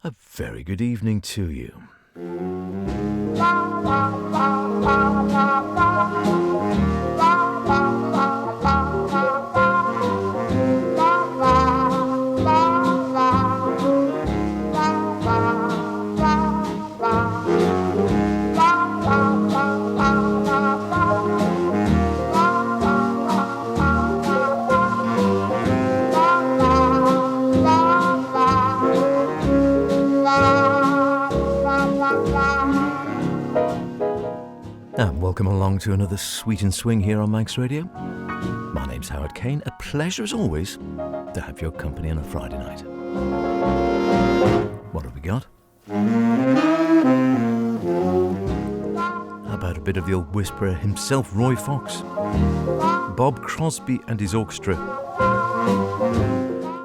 A very good evening to you. And welcome along to another Sweet and Swing here on Manx Radio. My name's Howard Kane. A pleasure as always to have your company on a Friday night. What have we got? How about a bit of the old whisperer himself, Roy Fox? Bob Crosby and his orchestra.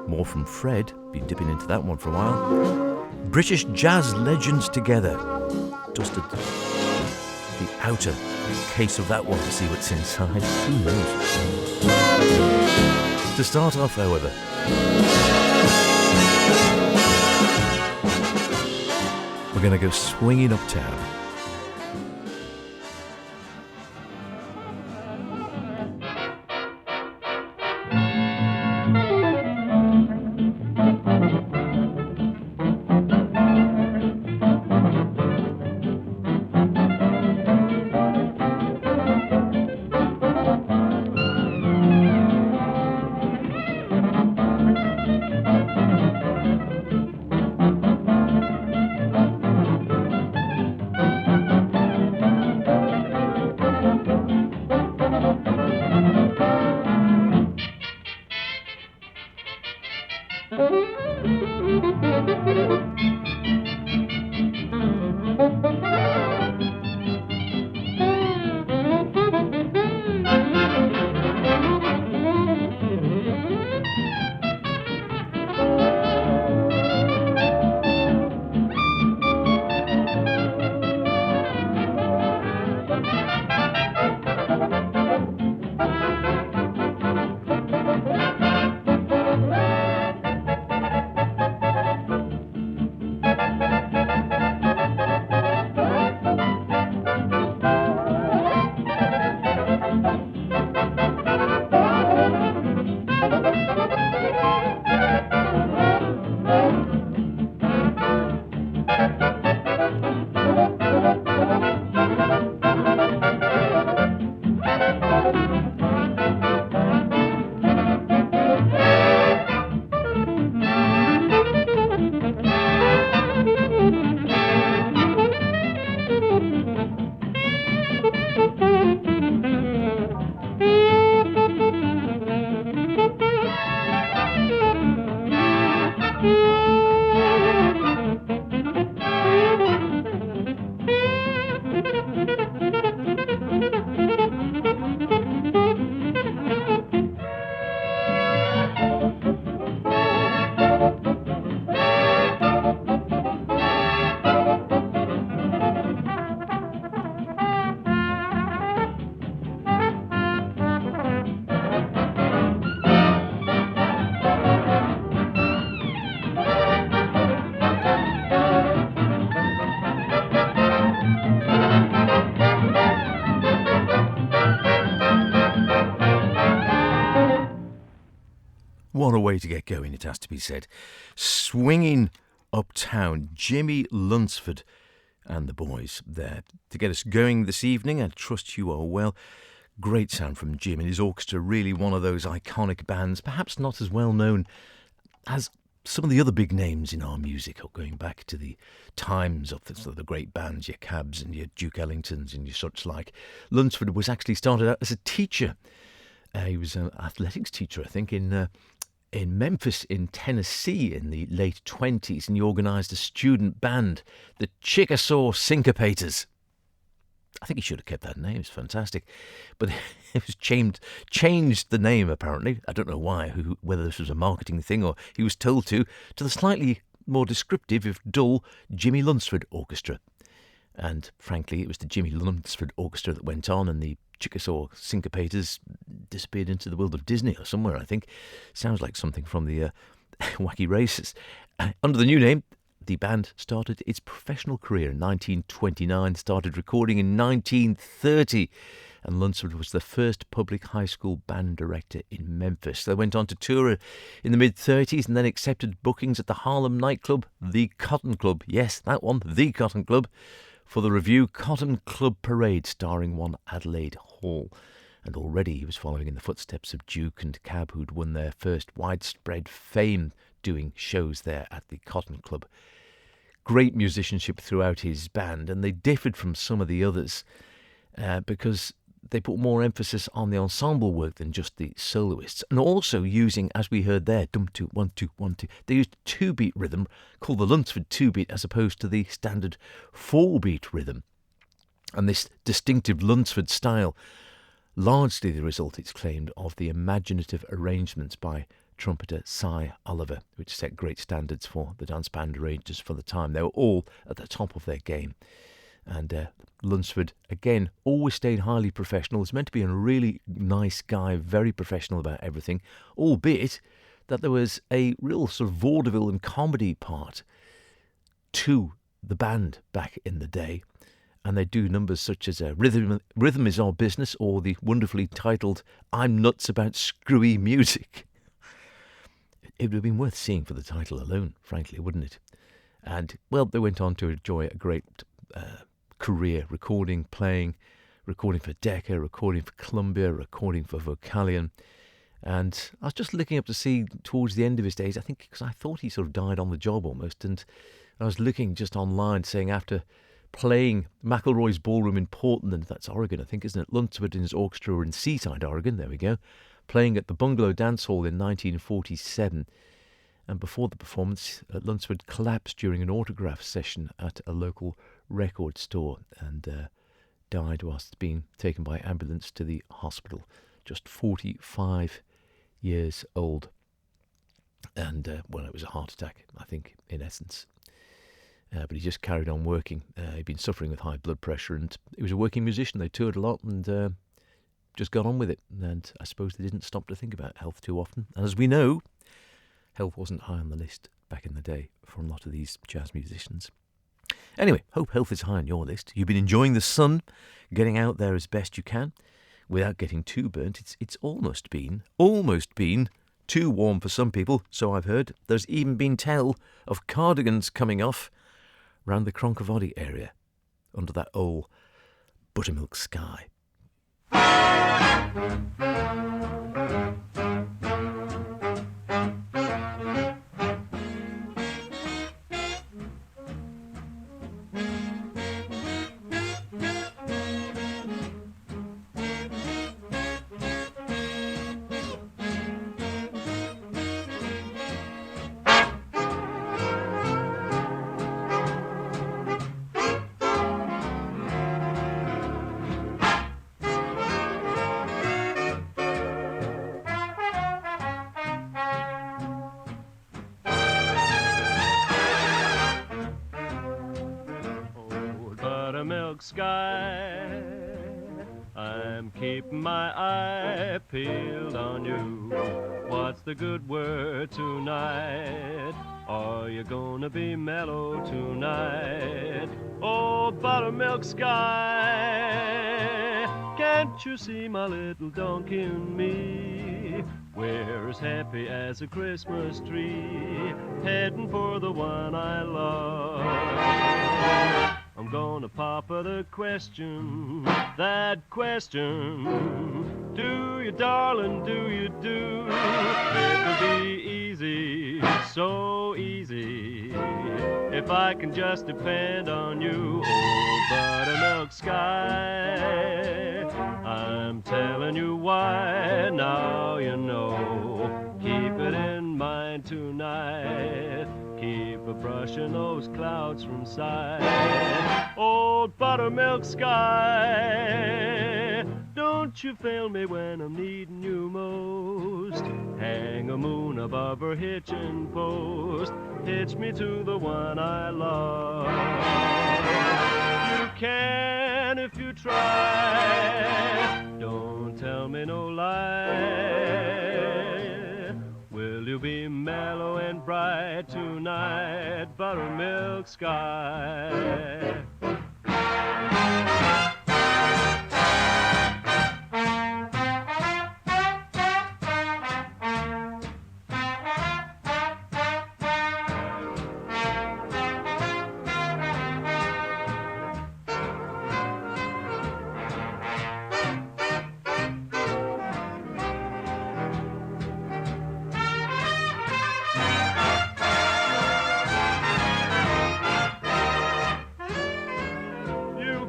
More from Fred, been dipping into that one for a while. British jazz legends together. Dusted the outer case of that one to see what's inside. Who knows? To start off, however, we're going to go swinging uptown. What a way to get going, it has to be said. Swinging uptown, Jimmy Lunsford and the boys there to get us going this evening. I trust you are well. Great sound from Jim and his orchestra, really one of those iconic bands, perhaps not as well known as some of the other big names in our music, or going back to the times of the great bands, your Cabs and your Duke Ellingtons and your such like. Lunsford was actually started out as a teacher. He was an athletics teacher, I think, in Memphis in Tennessee in the late 20s, and he organised a student band, the Chickasaw Syncopators. I think he should have kept that name. It's fantastic. But it was changed the name, apparently. I don't know why, whether this was a marketing thing or he was told to the slightly more descriptive, if dull, Jimmy Lunsford Orchestra. And frankly, it was the Jimmy Lunsford Orchestra that went on, and the Chickasaw Syncopators disappeared into the world of Disney or somewhere, I think. Sounds like something from the Wacky Races. Under the new name, The band started its professional career in 1929, started recording in 1930, and Lunsford was the first public high school band director in Memphis. They went on to tour in the mid-30s and then accepted bookings at the Harlem nightclub, the Cotton Club. Yes, that one, the Cotton Club, for the revue Cotton Club Parade, starring one Adelaide Hall. And already he was following in the footsteps of Duke and Cab, who'd won their first widespread fame doing shows there at the Cotton Club. Great musicianship throughout his band, and they differed from some of the others because they put more emphasis on the ensemble work than just the soloists, and also using, as we heard there, dum two, 1 2 1 2. They used 2-beat rhythm called the Lunsford 2-beat as opposed to the standard 4-beat rhythm. And this distinctive Lunsford style, largely the result, it's claimed, of the imaginative arrangements by trumpeter Cy Oliver, which set great standards for the dance band arrangers for the time. They were all at the top of their game. And Lunsford, again, always stayed highly professional. Was meant to be a really nice guy, very professional about everything, albeit that there was a real sort of vaudeville and comedy part to the band back in the day. And they do numbers such as Rhythm is Our Business, or the wonderfully titled I'm Nuts About Screwy Music. It would have been worth seeing for the title alone, frankly, wouldn't it? And, well, they went on to enjoy a great career, recording, playing, recording for Decca, recording for Columbia, recording for Vocalion. And I was just looking up to see towards the end of his days, I think, because I thought he sort of died on the job almost, and I was looking just online saying after playing McElroy's Ballroom in Portland, that's Oregon, I think, isn't it? Lunsford and his orchestra were in Seaside, Oregon, there we go, playing at the Bungalow Dance Hall in 1947. And before the performance, Lunsford collapsed during an autograph session at a local record store and died whilst being taken by ambulance to the hospital, just 45 years old. And, well, it was a heart attack, I think, in essence. But he just carried on working. He'd been suffering with high blood pressure, and he was a working musician. They toured a lot and just got on with it. And I suppose they didn't stop to think about health too often. And as we know, health wasn't high on the list back in the day for a lot of these jazz musicians. Anyway, hope health is high on your list. You've been enjoying the sun, getting out there as best you can, without getting too burnt. It's almost been too warm for some people, so I've heard. There's even been tell of cardigans coming off round the Cronkavody area, under that old buttermilk sky. Sky, I'm keeping my eye peeled on you. What's the good word tonight? Are you gonna be mellow tonight? Oh, buttermilk sky, can't you see my little donkey and me? We're as happy as a Christmas tree, heading for the one I love. I'm gonna pop her the question, that question. Do you, darling, do you do? It'll be easy, so easy, if I can just depend on you. Oh, buttermilk sky, I'm telling you why, now you know. Keep it in mind tonight, keep brushing those clouds from sight. Old buttermilk sky, don't you fail me when I'm needing you most. Hang a moon above her hitching post, hitch me to the one I love. You can if you try, don't tell me no lie. Will you be mellow and bright tonight, but buttermilk sky.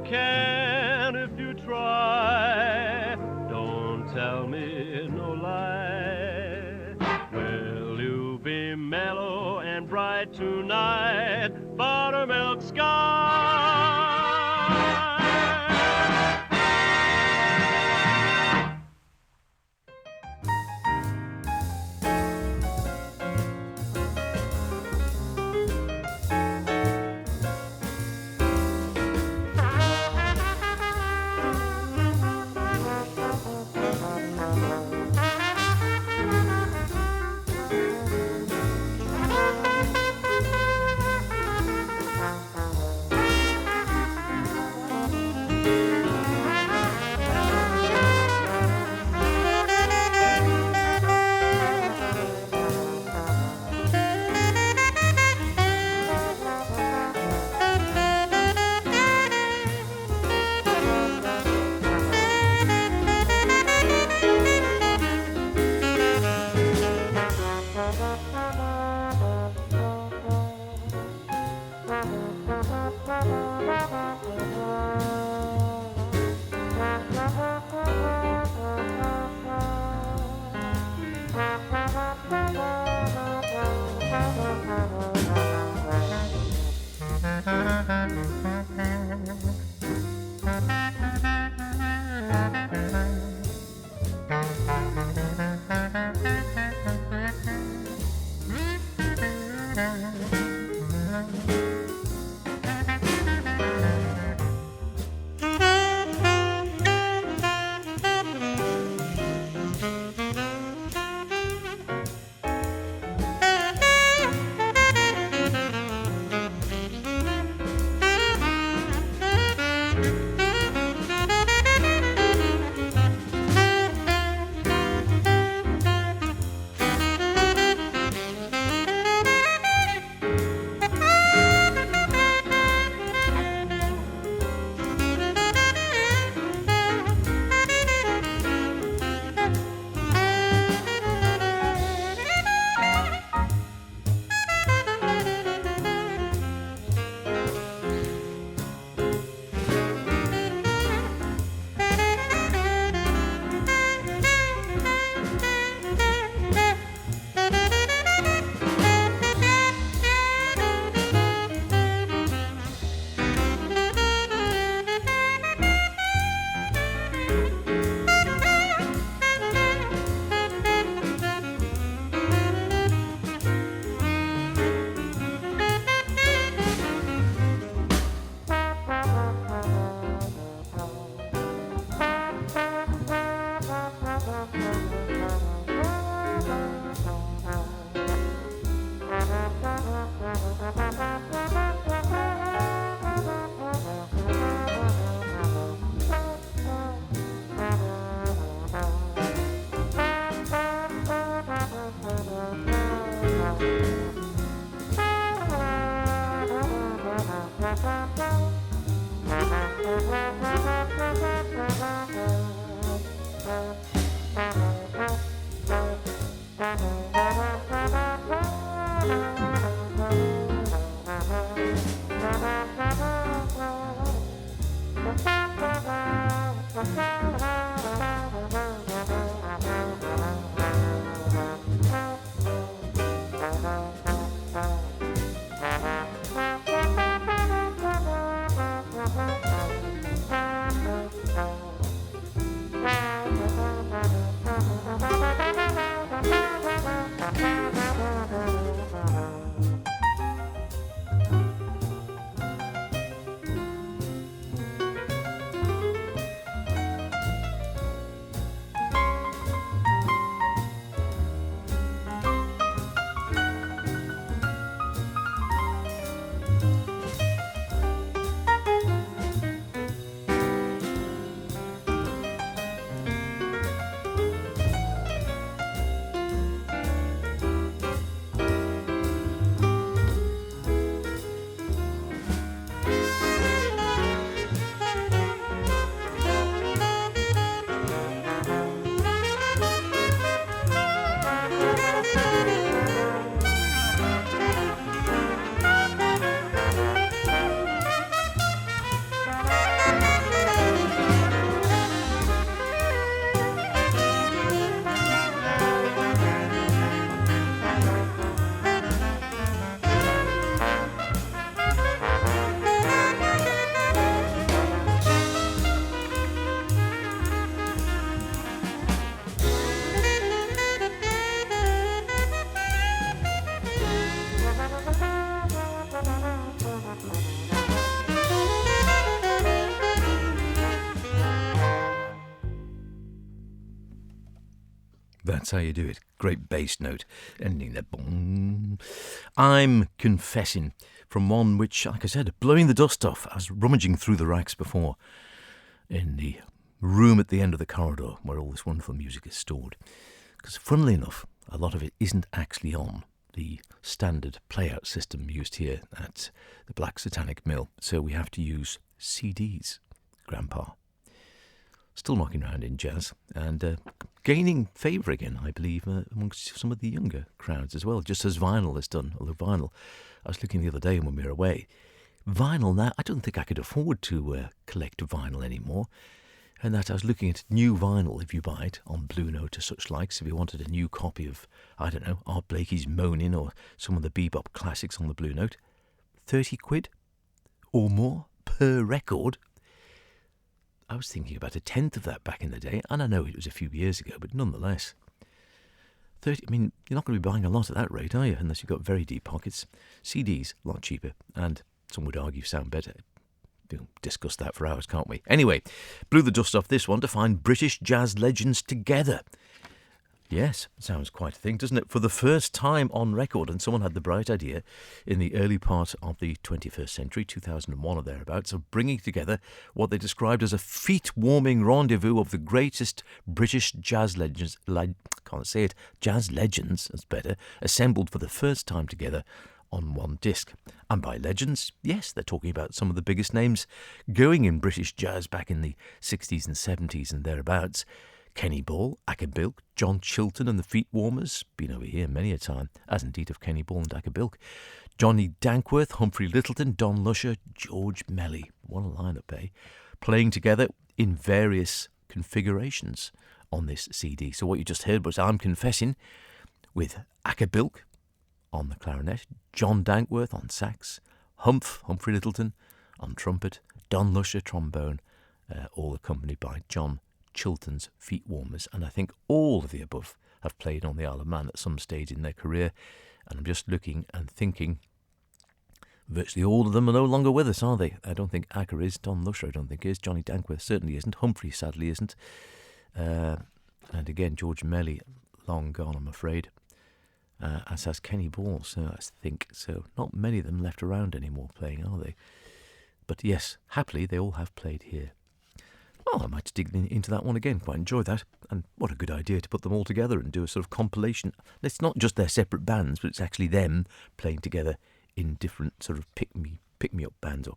Can if you try, don't tell me no lie. Will you be mellow and bright tonight, buttermilk sky? That's how you do it. Great bass note, ending there. Boom. I'm confessing from one which, like I said, blowing the dust off. I was rummaging through the racks before in the room at the end of the corridor where all this wonderful music is stored. Because funnily enough, a lot of it isn't actually on the standard playout system used here at the Black Satanic Mill. So we have to use CDs, Grandpa. Still knocking around in jazz and gaining favour again, I believe, amongst some of the younger crowds as well, just as vinyl has done. Although vinyl, I was looking the other day when we were away, vinyl now, I don't think I could afford to collect vinyl anymore. And that I was looking at new vinyl, if you buy it, on Blue Note or such likes, if you wanted a new copy of, I don't know, Art Blakey's Moanin' or some of the bebop classics on the Blue Note, 30 quid or more per record. I was thinking about a tenth of that back in the day, and I know it was a few years ago, but nonetheless. 30, I mean, you're not going to be buying a lot at that rate, are you? Unless you've got very deep pockets. CDs, a lot cheaper, and some would argue sound better. We'll discuss that for hours, can't we? Anyway, blew the dust off this one to find British jazz legends together. Yes, sounds quite a thing, doesn't it? For the first time on record, and someone had the bright idea in the early part of the 21st century, 2001 or thereabouts, of bringing together what they described as a feet-warming rendezvous of the greatest British jazz legends, jazz legends, that's better, assembled for the first time together on one disc. And by legends, yes, they're talking about some of the biggest names going in British jazz back in the 60s and 70s and thereabouts. Kenny Ball, Acker Bilk, John Chilton and the Feet Warmers, been over here many a time, as indeed of Kenny Ball and Acker Bilk. Johnny Dankworth, Humphrey Lyttelton, Don Lusher, George Melly, what a lineup, eh? Playing together in various configurations on this CD. So what you just heard was I'm Confessing with Acker Bilk on the clarinet, John Dankworth on sax, Humphrey Lyttelton on trumpet, Don Lusher trombone, all accompanied by John Chilton's Feet Warmers. And I think all of the above have played on the Isle of Man at some stage in their career. And I'm just looking and thinking, virtually all of them are no longer with us, are they? I don't think Acker is, Don Lusher I don't think is, Johnny Dankworth certainly isn't, Humphrey sadly isn't. And again, George Melly, long gone I'm afraid. As has Kenny Ball, so I think. So not many of them left around anymore playing, are they? But yes, happily they all have played here. Well, I might dig into that one again, quite enjoy that. And what a good idea to put them all together and do a sort of compilation. It's not just their separate bands, but it's actually them playing together in different sort of pick-me-up bands, or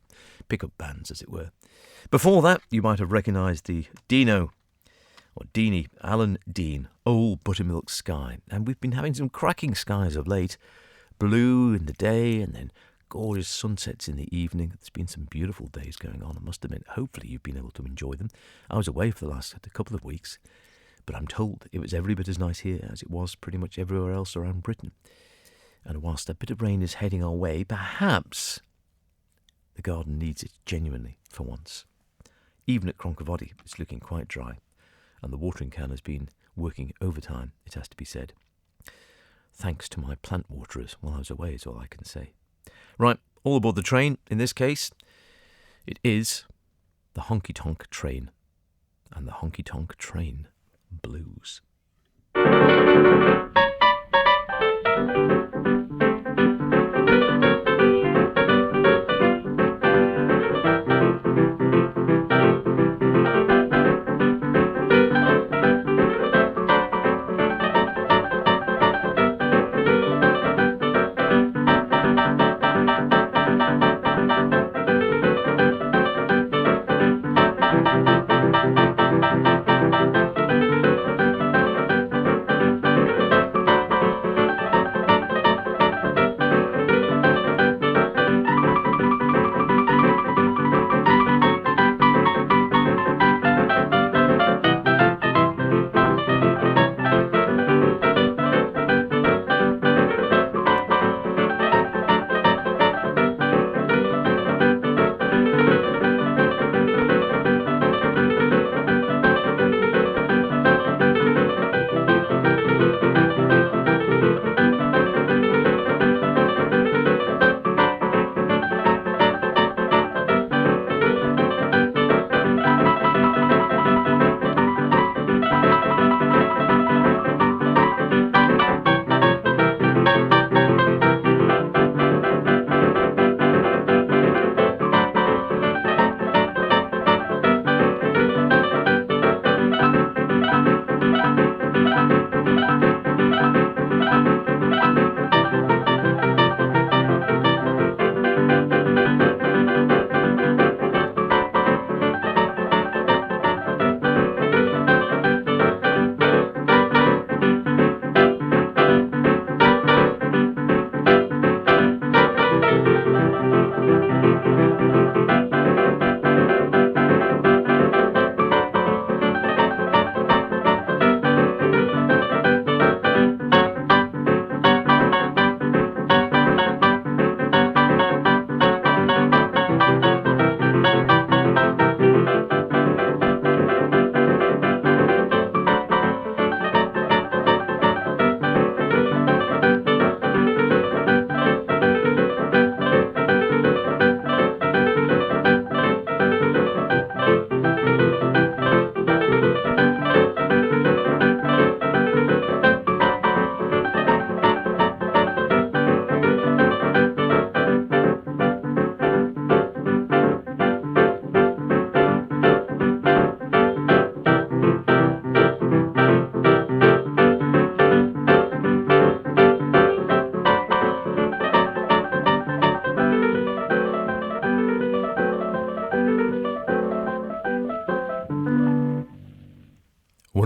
pick-up bands, as it were. Before that, you might have recognised the Dino, or Deanie, Alan Dean, Old Buttermilk Sky. And we've been having some cracking skies of late. Blue in the day and then gorgeous sunsets in the evening. There's been some beautiful days going on, I must admit. Hopefully you've been able to enjoy them. I was away for the last couple of weeks, but I'm told it was every bit as nice here as it was pretty much everywhere else around Britain. And whilst a bit of rain is heading our way, perhaps the garden needs it genuinely for once. Even at Cronkavody, it's looking quite dry. And the watering can has been working overtime, it has to be said. Thanks to my plant waterers while I was away is all I can say. Right, all aboard the train. In this case, it is the Honky Tonk Train and the Honky Tonk Train Blues.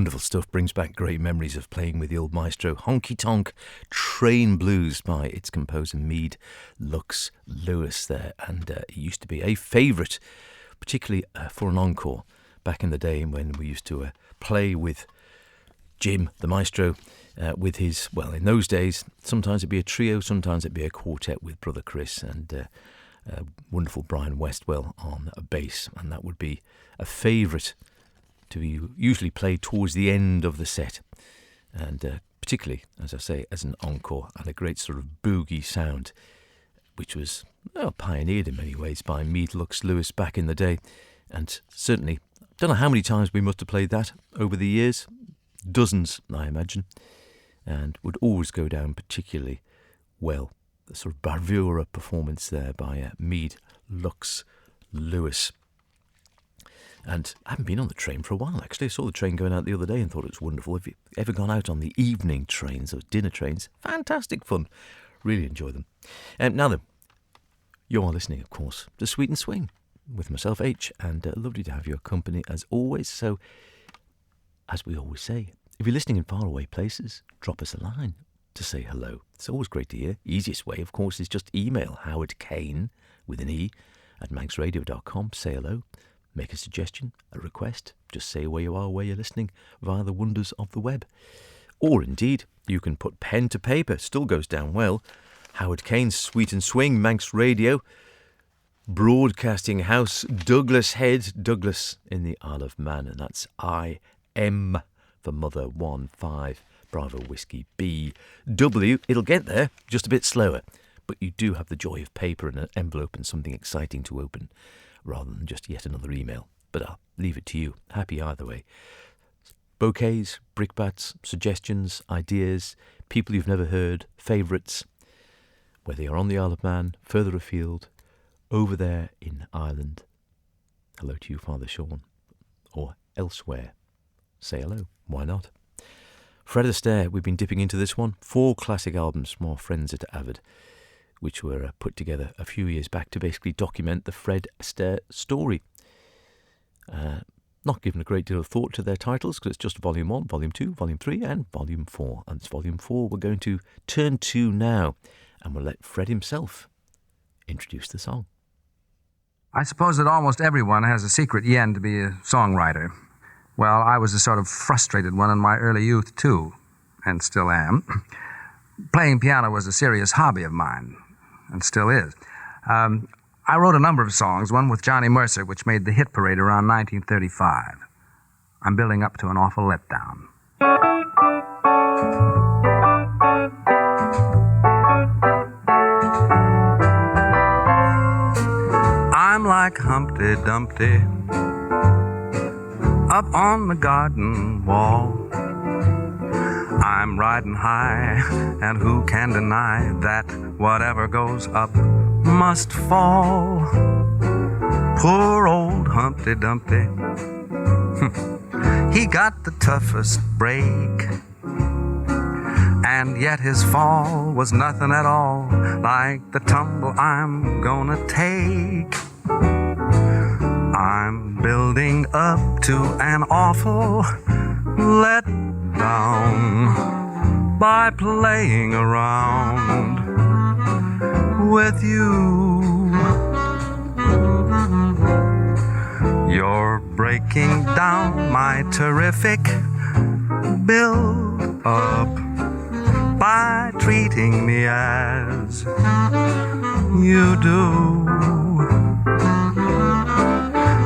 Wonderful stuff. Brings back great memories of playing with the old maestro. Honky Tonk Train Blues by its composer Mead Lux Lewis there. And it used to be a favourite, particularly for an encore back in the day when we used to play with Jim, the maestro, with his, well, in those days, sometimes it'd be a trio, sometimes it'd be a quartet with Brother Chris and wonderful Brian Westwell on a bass. And that would be a favourite to be usually played towards the end of the set, and particularly, as I say, as an encore, and a great sort of boogie sound, which was pioneered in many ways by Mead Lux Lewis back in the day. And certainly, don't know how many times we must have played that over the years, dozens, I imagine, and would always go down particularly well. The sort of bravura performance there by Mead Lux Lewis. And I haven't been on the train for a while, actually. I saw the train going out the other day and thought it was wonderful. Have you ever gone out on the evening trains, those dinner trains? Fantastic fun. Really enjoy them. Now then, you are listening, of course, to Sweet and Swing with myself, H, and lovely to have your company as always. So, as we always say, if you're listening in faraway places, drop us a line to say hello. It's always great to hear. Easiest way, of course, is just email Howard Kane with an E at manxradio.com. Say hello. Make a suggestion, a request, just say where you are, where you're listening, via the wonders of the web. Or indeed, you can put pen to paper, still goes down well. Howard Kane's Sweet and Swing, Manx Radio, Broadcasting House, Douglas Head, Douglas in the Isle of Man, and that's IM for Mother 1-5, Bravo Whiskey B, W. It'll get there, just a bit slower, but you do have the joy of paper and an envelope and something exciting to open, rather than just yet another email. But I'll leave it to you. Happy either way. Bouquets, brickbats, suggestions, ideas, people you've never heard, favourites, whether you're on the Isle of Man, further afield, over there in Ireland. Hello to you, Father Sean. Or elsewhere. Say hello. Why not? Fred Astaire, we've been dipping into this one. 4 classic albums from our friends at Avid, which were put together a few years back to basically document the Fred Astaire story. Not given a great deal of thought to their titles, because it's just Volume 1, Volume 2, Volume 3 and Volume 4. And it's Volume 4 we're going to turn to now, and we'll let Fred himself introduce the song. I suppose that almost everyone has a secret yen to be a songwriter. Well, I was a sort of frustrated one in my early youth, too, and still am. Playing piano was a serious hobby of mine, and still is. I wrote a number of songs, one with Johnny Mercer, which made the hit parade around 1935. I'm building up to an awful letdown. I'm like Humpty Dumpty up on the garden wall. I'm riding high, and who can deny that whatever goes up must fall? Poor old Humpty Dumpty, he got the toughest break, and yet his fall was nothing at all like the tumble I'm gonna take. I'm building up to an awful letdown by playing around with you. You're breaking down my terrific build up by treating me as you do.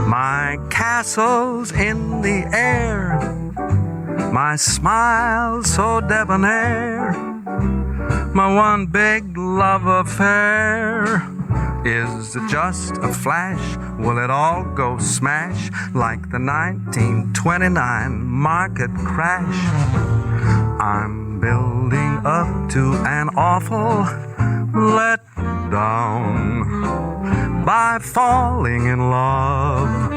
My castle's in the air, my smile so debonair, my one big love affair. Is it just a flash? Will it all go smash like the 1929 market crash? I'm building up to an awful letdown by falling in love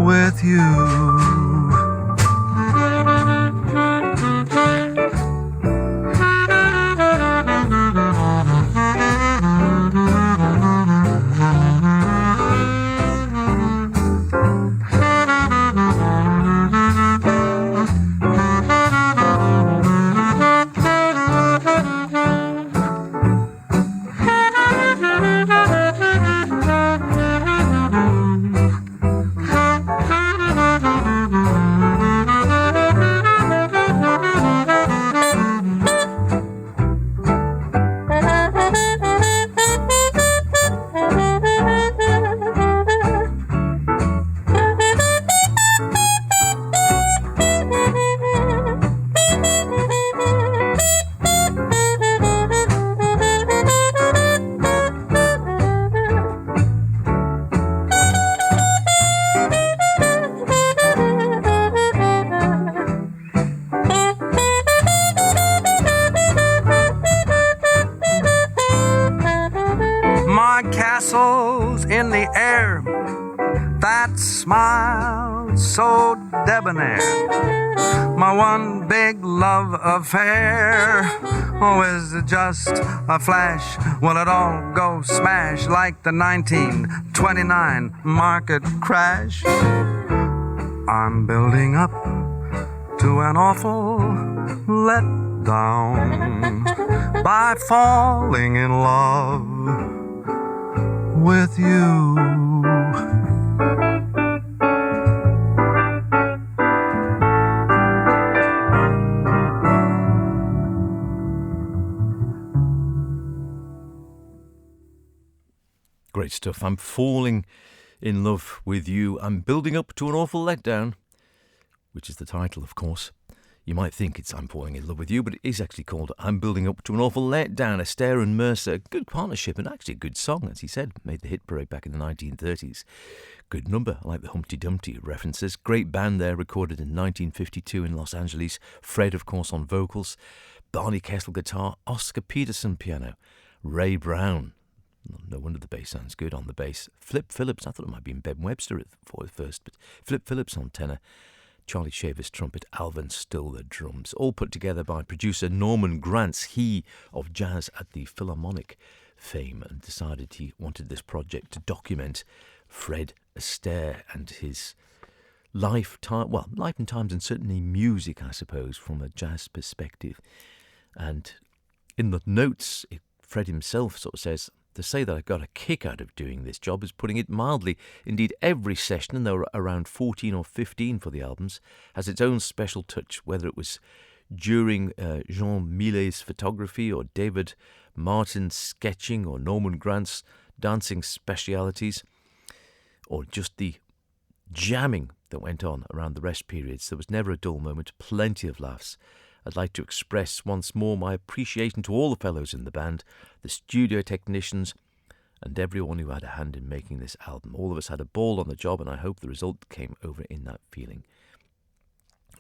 with you. muscles in the air, that smile so debonair. My one big love affair. Oh, is it just a flash? Will it all go smash like the 1929 market crash? I'm building up to an awful letdown by falling in love with you. Great stuff. I'm falling in love with you. I'm building up to an awful letdown, which is the title, of course. You might think it's I'm falling in love with you, but it is actually called I'm building up to an awful letdown. Astaire and Mercer, good partnership and actually a good song, as he said. Made the hit parade back in the 1930s. Good number, I like the Humpty Dumpty references. Great band there, recorded in 1952 in Los Angeles. Fred, of course, on vocals. Barney Kessel guitar. Oscar Peterson piano. Ray Brown. No wonder the bass sounds good on the bass. Flip Phillips, I thought it might be Ben Webster at first, but Flip Phillips on tenor. Charlie Shaver's trumpet, Alvin Stoller drums, all put together by producer Norman Granz, he of Jazz at the Philharmonic fame, and decided he wanted this project to document Fred Astaire and his life and times, and certainly music, I suppose, from a jazz perspective. And in the notes, Fred himself sort of says, to say that I got a kick out of doing this job is putting it mildly. Indeed, every session, and there were around 14 or 15 for the albums, has its own special touch, whether it was during Jean Millet's photography or David Martin's sketching or Norman Grant's dancing specialities or just the jamming that went on around the rest periods. There was never a dull moment, plenty of laughs. I'd like to express once more my appreciation to all the fellows in the band, the studio technicians, and everyone who had a hand in making this album. All of us had a ball on the job, and I hope the result came over in that feeling.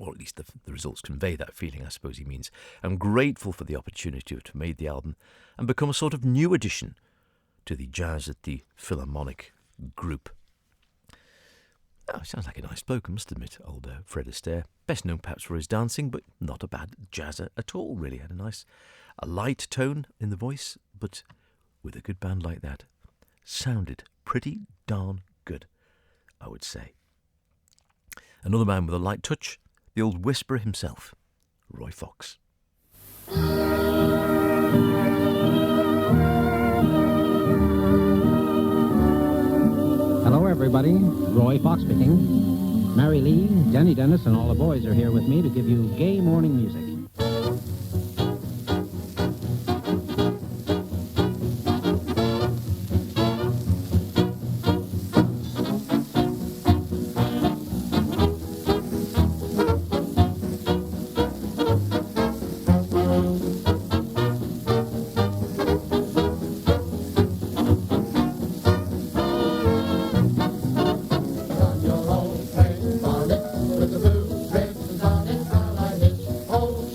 Or at least the results convey that feeling, I suppose he means. I'm grateful for the opportunity to have made the album and become a sort of new addition to the Jazz at the Philharmonic group. Oh, sounds like a nice bloke, I must admit, old Fred Astaire. Best known perhaps for his dancing, but not a bad jazzer at all, really. Had a light tone in the voice, but with a good band like that, sounded pretty darn good, I would say. Another man with a light touch, the old whisperer himself, Roy Fox. Hello, everybody. Roy Fox speaking. Mary Lee, Denny Dennis, and all the boys are here with me to give you gay morning music. On your old paper bonnet with the blue ribbons on it, while I hitch. Oh,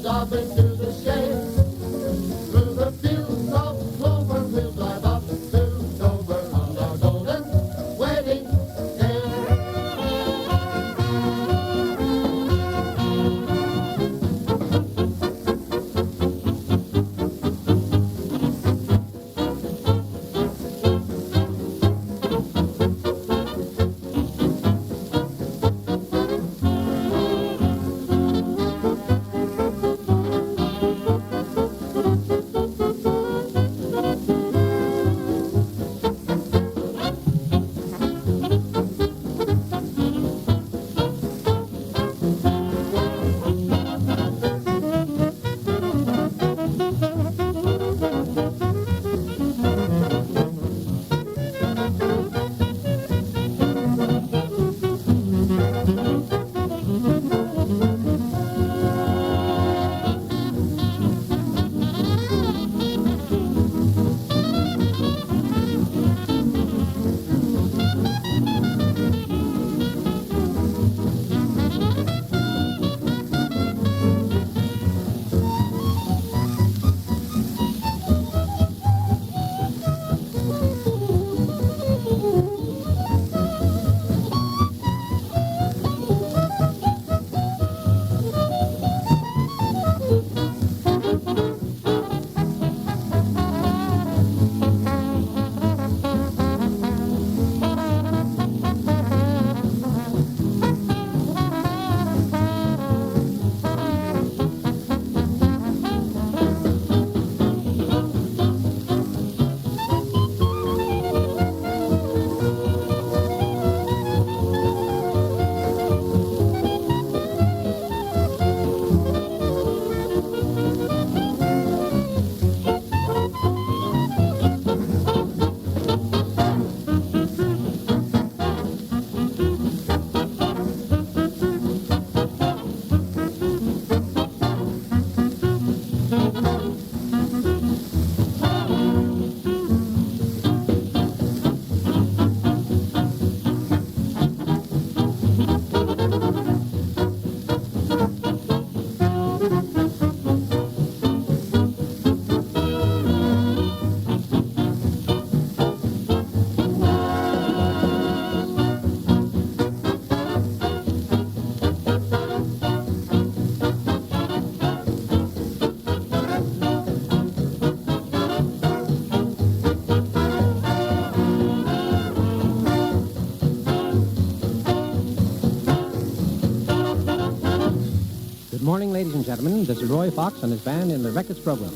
gentlemen, this is Roy Fox and his band in the Records program.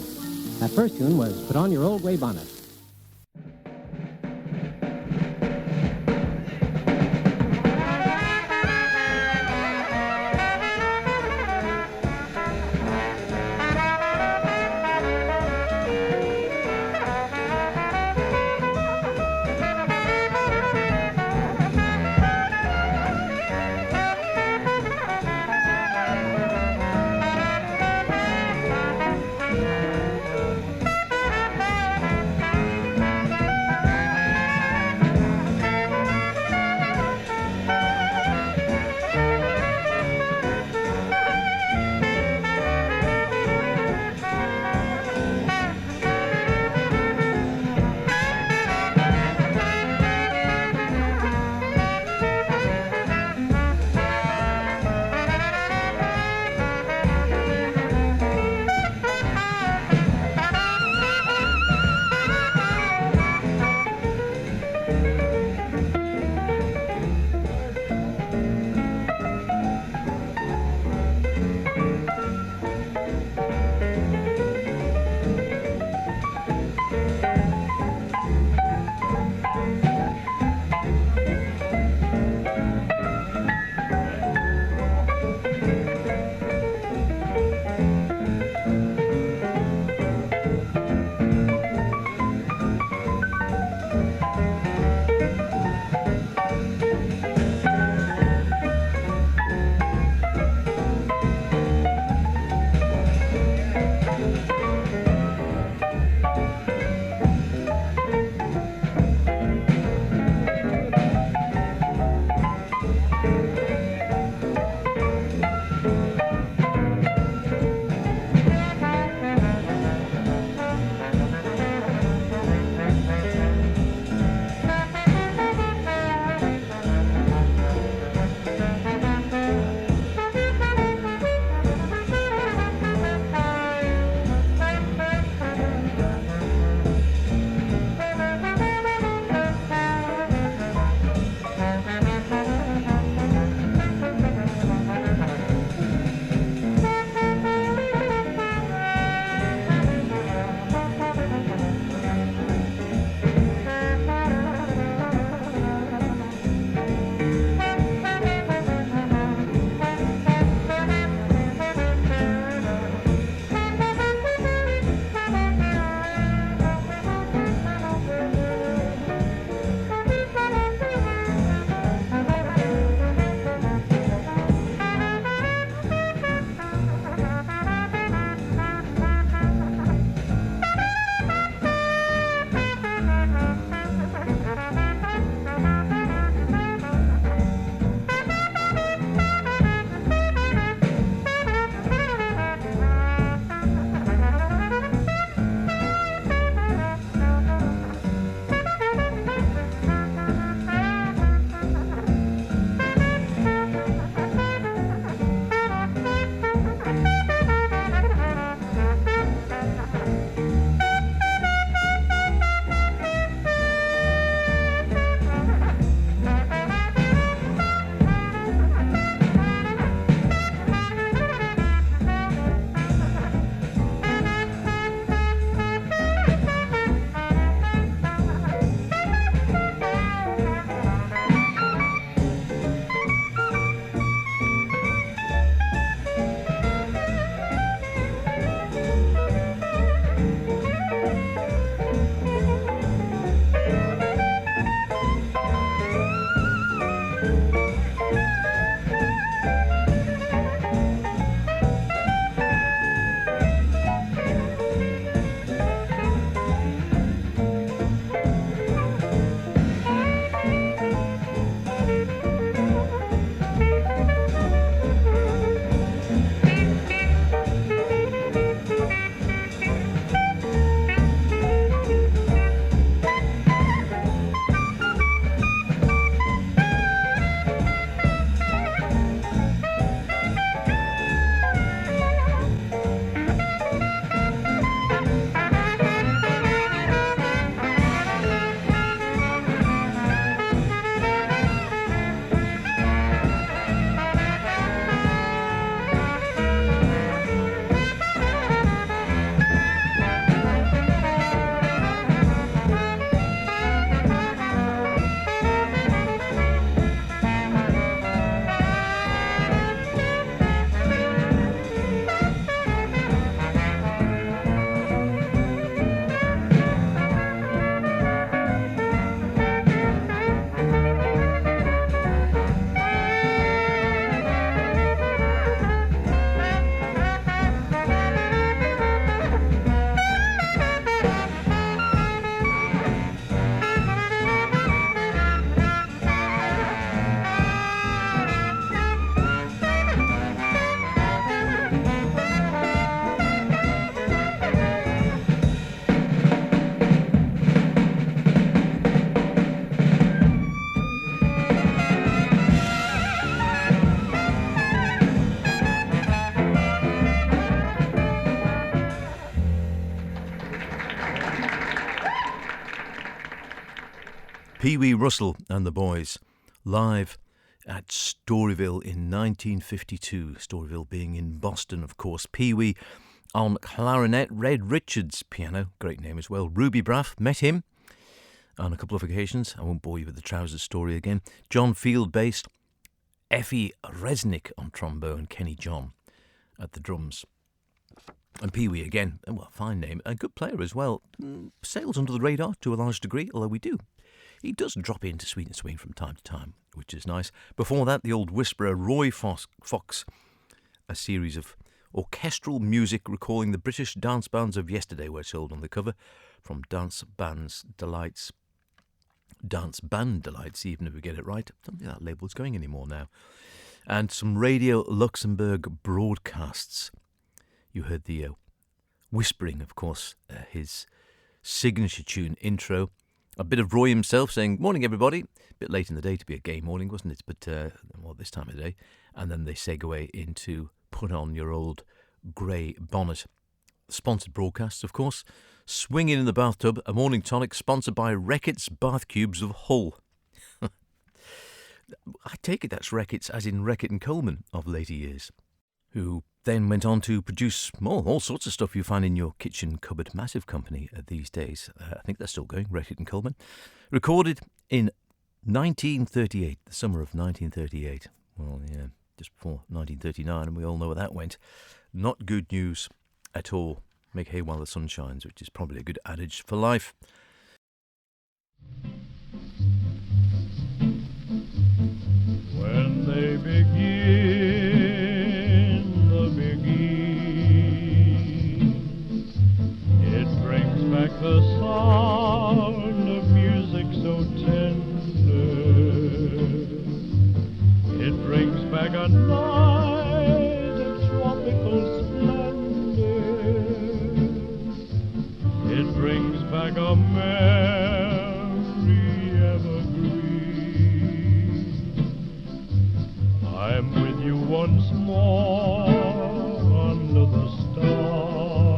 That first tune was Put On Your Old Gray Bonnet. Pee Wee Russell and the Boys, live at Storyville in 1952. Storyville being in Boston, of course. Pee Wee on clarinet, Red Richards piano, great name as well. Ruby Braff, met him on a couple of occasions. I won't bore you with the trousers story again. John Field bass, Effie Resnick on trombone, Kenny John at the drums. And Pee Wee again, well, fine name, a good player as well. Sails under the radar to a large degree, although he does drop into Sweet and Swing from time to time, which is nice. Before that, the old whisperer Roy Fox, a series of orchestral music recalling the British dance bands of yesterday, we're told on the cover, from Dance Band Delights, even if we get it right. I don't think that label's going anymore now. And some Radio Luxembourg broadcasts. You heard the whispering, of course, his signature tune intro. A bit of Roy himself saying, "Morning, everybody." A bit late in the day to be a gay morning, wasn't it? But, this time of the day. And then they segue into Put On Your Old Grey Bonnet. Sponsored broadcasts, of course. Swinging in the Bathtub, a morning tonic sponsored by Reckitt's Bath Cubes of Hull. I take it that's Reckitt's as in Reckitt and Coleman of later years, who then went on to produce all sorts of stuff you find in your kitchen cupboard. Massive company these days. I think they're still going, Reckitt and Coleman. Recorded in 1938, the summer of 1938. Well, yeah, just before 1939, and we all know where that went. Not good news at all. Make hay while the sun shines, which is probably a good adage for life. When they begin the biggie, it brings back the sound of music so tender. It brings back a night of tropical splendor. It brings back a merry evergreen. I'm with you once more under the stars,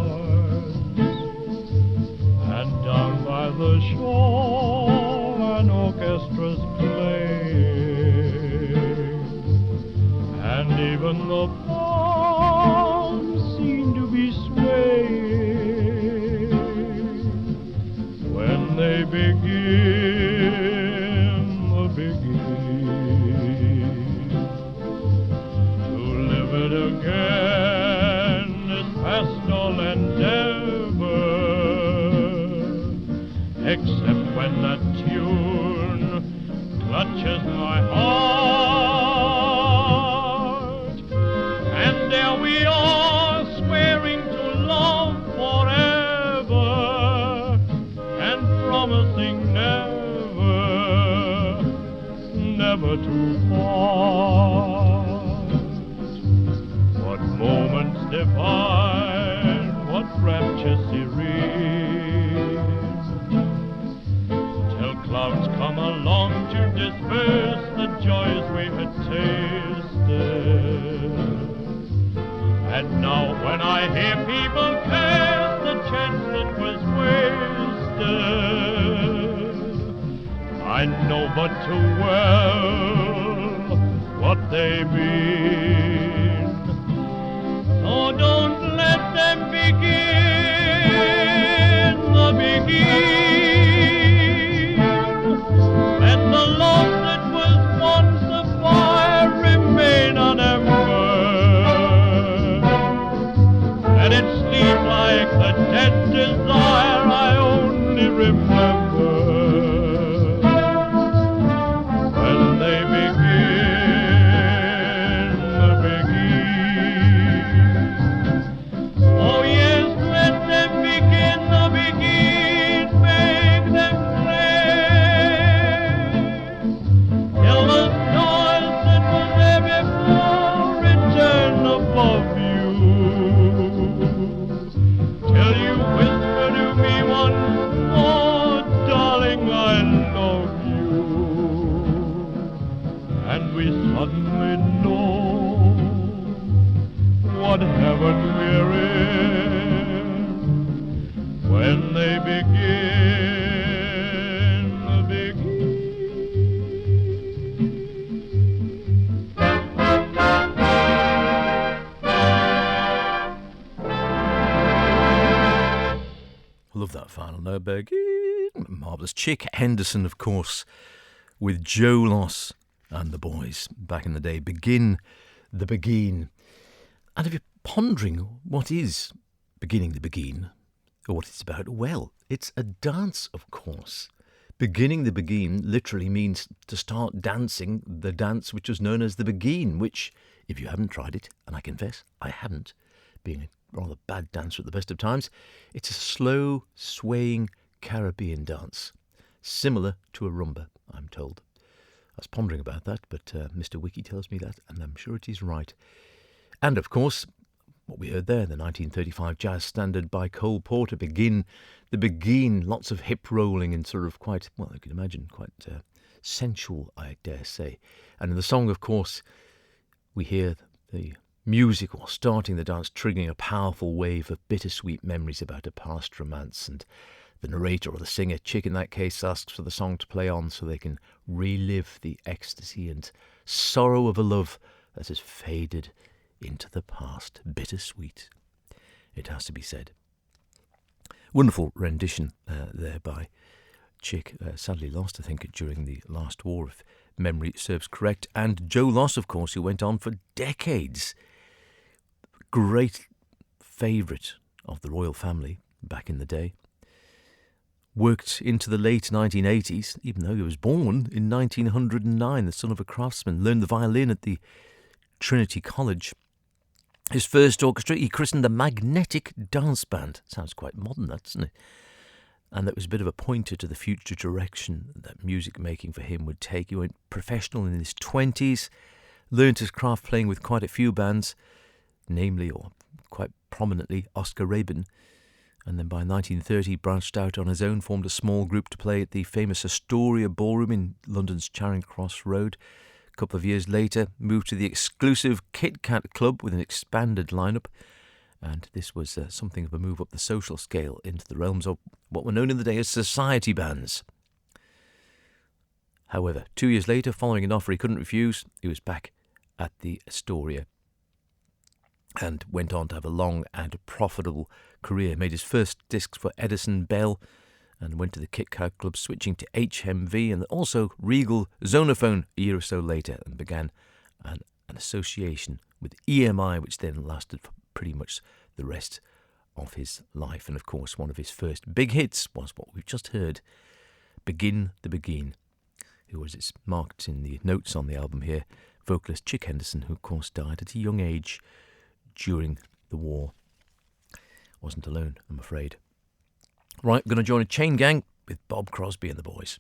and down by the shore an orchestra's playing, and even the palms seem to be swaying when they begin the biggie. To live it again is past all endeavor, except when that tune clutches my heart, and there we are swearing to love forever and promising never to part. What moments divine, what rapture serene, till clouds come along to disperse the joys we had tasted. And now when I hear people curse the chance that was wasted, I know but too well what they mean. So don't let them begin the begin. Let the love that was once a fire remain unembered. Let it sleep like the dead desire I only remember. When they begin the begin. Oh yes, let them begin the begin. Make them play till the stars that were there before return above you. Till you whisper to me once more, darling, I love you. And we suddenly know what heaven we're in when they begin the begin. the begin. Marvellous. Chick Henderson, of course, with Joe Loss and the boys back in the day. Begin the Begin. And if you're pondering what is Beginning the Begin, or what it's about, well, it's a dance, of course. Beginning the Begin literally means to start dancing the dance which was known as the Begin, which, if you haven't tried it, and I confess I haven't, being a rather bad dancer at the best of times, it's a slow, swaying Caribbean dance, similar to a rumba, I'm told. I was pondering about that, but Mr. Wiki tells me that, and I'm sure it is right. And, of course, what we heard there, the 1935 jazz standard by Cole Porter, Begin the Begin, lots of hip rolling and sort of quite, well, you can imagine, quite sensual, I dare say. And in the song, of course, we hear the music, or starting the dance, triggering a powerful wave of bittersweet memories about a past romance, and the narrator, or the singer, Chick in that case, asks for the song to play on so they can relive the ecstasy and sorrow of a love that has faded into the past. Bittersweet, it has to be said. Wonderful rendition there by Chick, sadly lost, I think, during the last war, if memory serves correct. And Joe Loss, of course, who went on for decades. Great favourite of the royal family back in the day. Worked into the late 1980s, even though he was born in 1909, the son of a craftsman. Learned the violin at the Trinity College. His first orchestra he christened the Magnetic Dance Band. Sounds quite modern, that, doesn't it? And that was a bit of a pointer to the future direction that music making for him would take. He went professional in his 20s, learned his craft playing with quite a few bands, namely, or quite prominently, Oscar Rabin. And then by 1930 branched out on his own, formed a small group to play at the famous Astoria Ballroom in London's Charing Cross Road. A couple of years later, moved to the exclusive Kit Kat Club with an expanded lineup. And this was something of a move up the social scale into the realms of what were known in the day as society bands. However, 2 years later, following an offer he couldn't refuse, he was back at the Astoria and went on to have a long and profitable career. Made his first discs for Edison Bell and went to the Kit Kat Club, switching to HMV and also Regal Zonophone a year or so later, and began an association with EMI, which then lasted for pretty much the rest of his life. And of course, one of his first big hits was what we've just heard, Begin the Begin, who was, it's marked in the notes on the album here, vocalist Chick Henderson, who of course died at a young age during the war. Wasn't alone, I'm afraid. Right, I'm going to join a chain gang with Bob Crosby and the boys.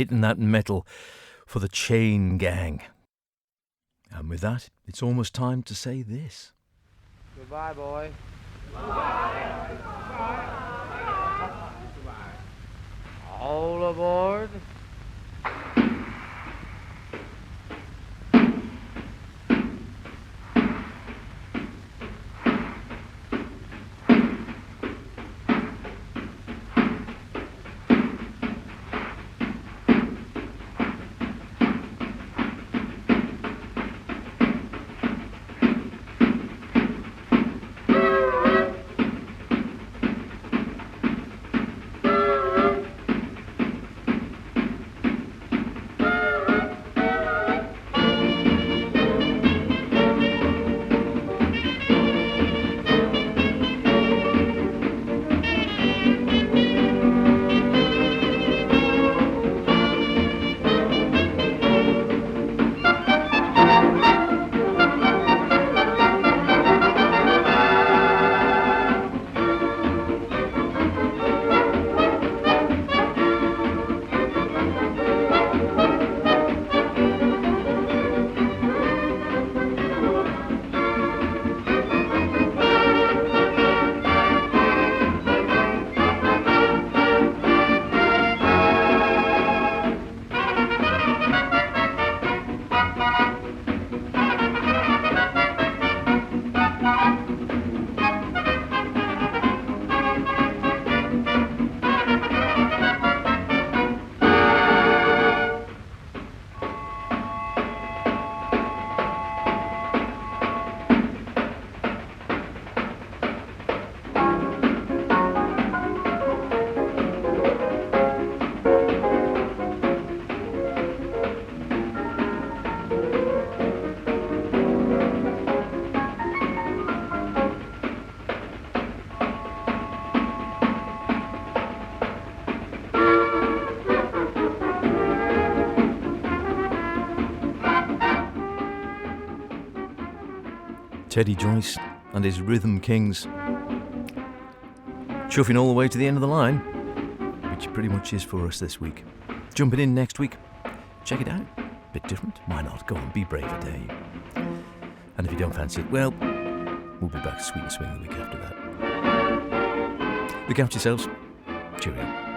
hitting that metal for the Chain Gang. And with that, it's almost time to say this. Goodbye, boy. All aboard. Teddy Joyce and his Rhythm Kings, chuffing all the way to the end of the line, which pretty much is for us this week. Jumping in next week, check it out. Bit different, why not? Go on, be brave a day. And if you don't fancy it, well, we'll be back to Sweet and Swing the week after that. Look out yourselves. Cheerio.